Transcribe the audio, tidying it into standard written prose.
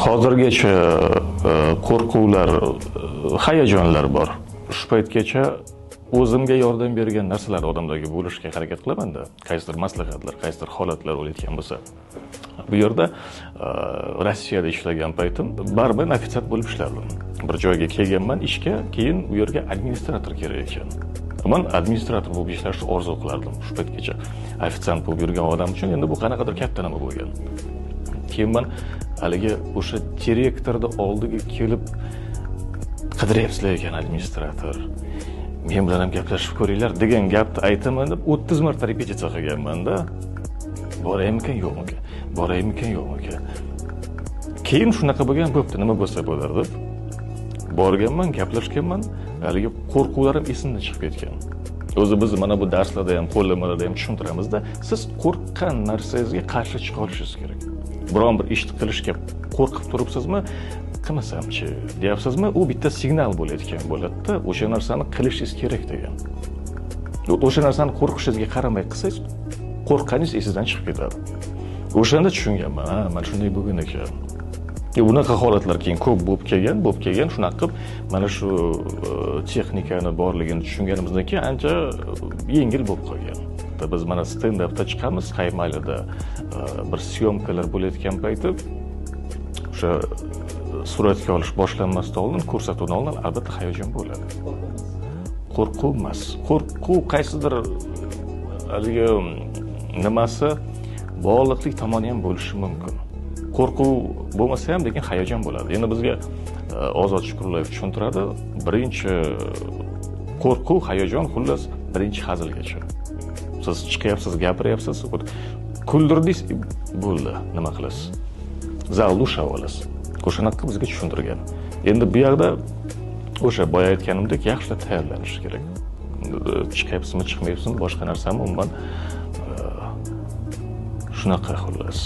hozirgacha qo'rquvlar, hayajonlar bor. Shu paytgacha o'zimga yordam bergan narsalar odamlarga bo'lishga harakat qilaman-da. Qaysidir maslahatlar, qaysidir holatlar o'layotgan bo'lsa. Bu yerda Rossiyada ishlagan paytim baribir ofitsiant bo'lib ishlardim. Bir joyga kelganman ishga, keyin bu yerga administrator kerak ekan. Men administrator bo'lib ishlashni orzu qilardim shu paytgacha. Ofitsiant bo'lib yurgan odam uchun endi bu qanaqadir katta nima bo'lgan. Keyin men haligi o'sha direktorning oldiga kelib qidiryapsizlar ekan administrator. Men bilan ham gaplashib ko'ringlar degan gapni aytaman deb 30 marta repetitsiya qilganman-da. Boraymikan yo'qmikan? Boraymikan yo'qmikan? Keyin shunaqa bo'lgan, bo'pti, nima bo'lsa bo'lar deb borganman, gaplashganman, haligi qo'rquvlarim esimdan chiqib ketgan. O'zi biz mana bu darslarda ham, qo'llanmalarda ham tushuntiramizda, siz qo'rqqan narsangizga qarshi chiqa olishingiz kerak. Biron bir ishni qilishga qo'rqib turibsizmi? Qilmasamchi deyapsizmi? U bitta signal bo'layotgan bo'ladi-da, o'sha narsani qilishingiz kerak degan. O'sha narsani qo'rqishingizga qaramay qilsangiz, qo'rqqaningiz esingizdan chiqib ketadi. O'shanda tushunganman, ha, mana shunday bo'lgan ekan. Bunaqa holatlar keyin ko'p bo'lib kelgan, shunaqa qilib mana shu texnikani borligini tushunganimizdan keyin ancha yengil bo'lib qolgan. Biz mana stand-upda chiqamiz, qaymalida bir syomkalar bo'layotgan payti o'sha suratga olish boshlanmasdan oldin, ko'rsatuvdan oldin albatta hayajon bo'ladi. Qo'rquv emas. Qo'rquv qaysidir haligi nimasi bog'liqlik tomoni ham bo'lishi mumkin. Qo'rquv bo'lmasa ham, lekin hayajon bo'ladi. Endi bizga Ozod Shukurlayev tushuntiradi. Birinchi qo'rquv, hayajon, xullas birinchi hazilgacha. Siz chiqyapsiz, gapiryapsiz, kuldirdingiz, bo'ldi, nima qilasiz? Zalni ushlab olasiz. O'shanaqa bizga tushuntirgan. Endi bu yerda o'sha boya aytganimdek yaxshilab tayyorlanish kerak. Chiqyapsizmi, chiqmayapsizmi, boshqa narsami umuman shunaqa xullas.